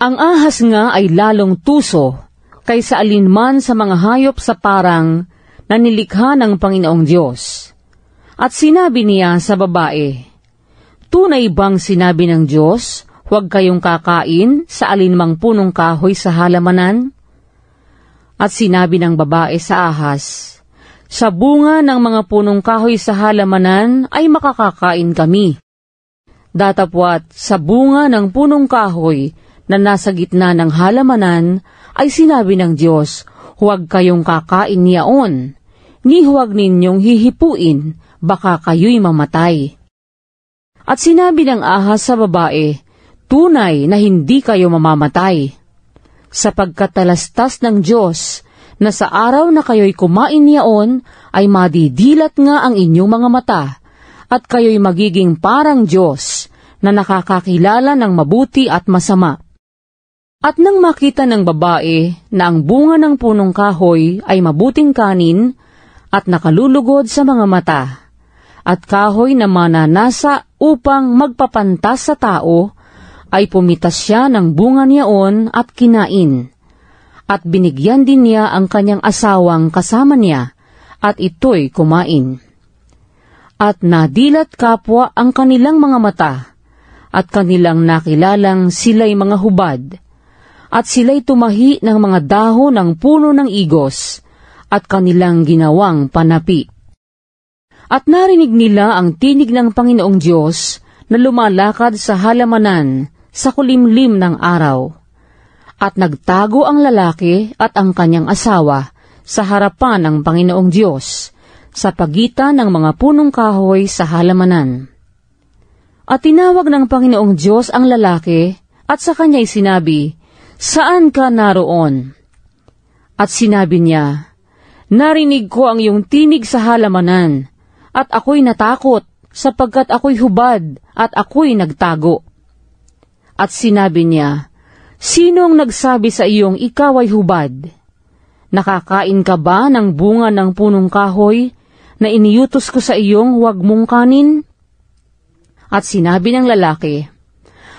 Ang ahas nga ay lalong tuso kaysa alinman sa mga hayop sa parang na nilikha ng Panginoong Diyos. At sinabi niya sa babae, tunay bang sinabi ng Diyos, huwag kayong kakain sa alinmang punong kahoy sa halamanan? At sinabi ng babae sa ahas, sa bunga ng mga punong kahoy sa halamanan ay makakakain kami. Datapwat sa bunga ng punong kahoy na nasa gitna ng halamanan ay sinabi ng Diyos, huwag kayong kakain niyaon, ni huwag ninyong hihipuin, baka kayo'y mamatay. At sinabi ng ahas sa babae, tunay na hindi kayo mamamatay, sapagkat talastas ng Diyos na sa araw na kayo'y kumain niyaon ay madidilat nga ang inyong mga mata, at kayo'y magiging parang Diyos na nakakakilala ng mabuti at masama. At nang makita ng babae na ang bunga ng punong kahoy ay mabuting kanin at nakalulugod sa mga mata, at kahoy na mananasa upang magpapantas sa tao, ay pumitas siya ng bunga niyaon at kinain. At binigyan din niya ang kanyang asawang kasama niya, at ito'y kumain. At nadilat kapwa ang kanilang mga mata, at kanilang nakilalang sila'y mga hubad, at sila'y tumahi ng mga dahon ng puno ng igos, at kanilang ginawang panapi. At narinig nila ang tinig ng Panginoong Diyos na lumalakad sa halamanan sa kulimlim ng araw. At nagtago ang lalaki at ang kanyang asawa sa harapan ng Panginoong Diyos sa pagitan ng mga punong kahoy sa halamanan. At tinawag ng Panginoong Diyos ang lalaki at sa kanya'y sinabi, saan ka naroon? At sinabi niya, narinig ko ang iyong tinig sa halamanan, at ako'y natakot, sapagkat ako'y hubad, at ako'y nagtago. At sinabi niya, sinong nagsabi sa iyong ikaw ay hubad? Nakakain ka ba ng bunga ng punong kahoy, na iniutos ko sa iyong huwag mong kanin? At sinabi ng lalaki,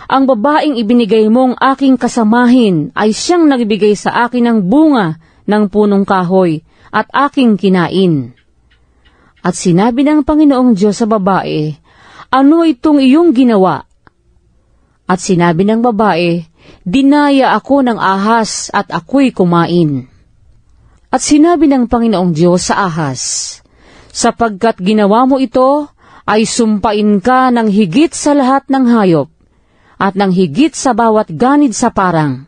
ang babaeng ibinigay mong aking kasamahin ay siyang nagbigay sa akin ng bunga ng punong kahoy, at aking kinain. At sinabi ng Panginoong Diyos sa babae, ano itong iyong ginawa? At sinabi ng babae, dinaya ako ng ahas at ako'y kumain. At sinabi ng Panginoong Diyos sa ahas, sapagkat ginawa mo ito, ay sumpain ka ng higit sa lahat ng hayop, at ng higit sa bawat ganid sa parang.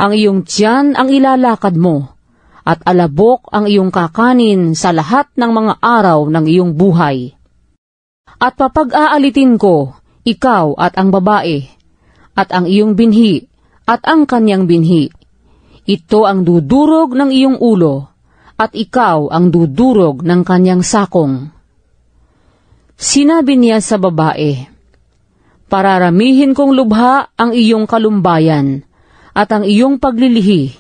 Ang iyong tiyan ang ilalakad mo, at alabok ang iyong kakanin sa lahat ng mga araw ng iyong buhay. At papag-aalitin ko, ikaw at ang babae, at ang iyong binhi, at ang kanyang binhi. Ito ang dudurog ng iyong ulo, at ikaw ang dudurog ng kanyang sakong. Sinabi niya sa babae, pararamihin kong lubha ang iyong kalumbayan, at ang iyong paglilihi,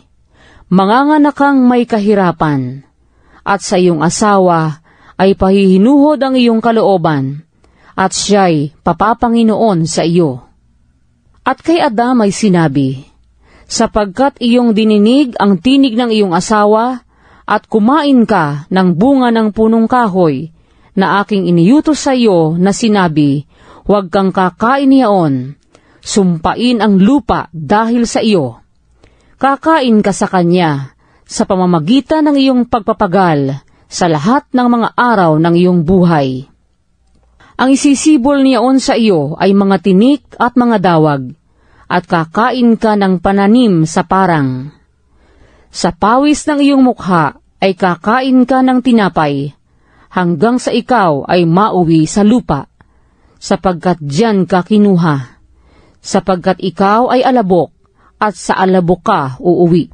manganganak kang may kahirapan, at sa iyong asawa ay pahihinuhod ang iyong kalooban, at siya'y papapanginoon sa iyo. At kay Adam ay sinabi, sapagkat iyong dininig ang tinig ng iyong asawa, at kumain ka ng bunga ng punong kahoy, na aking iniutos sa iyo na sinabi, huwag kang kakain niyaon, sumpain ang lupa dahil sa iyo. Kakain ka sa kanya sa pamamagitan ng iyong pagpapagal sa lahat ng mga araw ng iyong buhay. Ang isisibol niyaon sa iyo ay mga tinik at mga dawag, at kakain ka ng pananim sa parang. Sa pawis ng iyong mukha ay kakain ka ng tinapay, hanggang sa ikaw ay mauwi sa lupa, sapagkat diyan ka kinuha, sapagkat ikaw ay alabok, at sa alabok ka uuwi.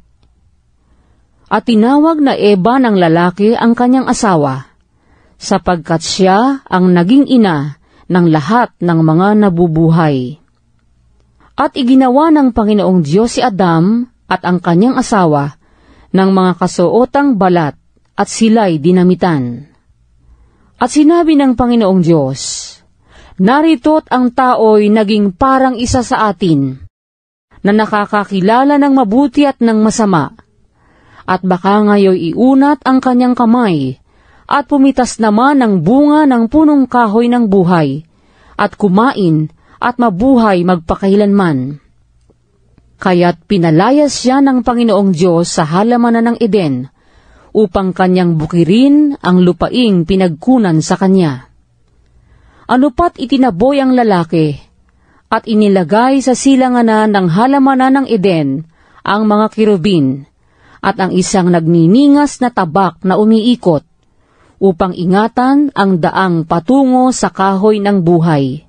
At tinawag na Eva ng lalaki ang kanyang asawa, sapagkat siya ang naging ina ng lahat ng mga nabubuhay. At iginawa ng Panginoong Diyos si Adam at ang kanyang asawa ng mga kasuotang balat, at sila'y dinamitan. At sinabi ng Panginoong Diyos, narito't ang tao'y naging parang isa sa atin, na nakakakilala ng mabuti at ng masama. At baka ngayoy iunat ang kanyang kamay, at pumitas naman ang bunga ng punong kahoy ng buhay, at kumain at mabuhay magpakailanman. Kaya't pinalayas siya ng Panginoong Diyos sa halamanan ng Eden, upang kanyang bukirin ang lupaing pinagkunan sa kanya. Anupat itinaboy ang lalaki, at inilagay sa silanganan ng halamanan ng Eden ang mga kirubin, at ang isang nagniningas na tabak na umiikot, upang ingatan ang daang patungo sa kahoy ng buhay.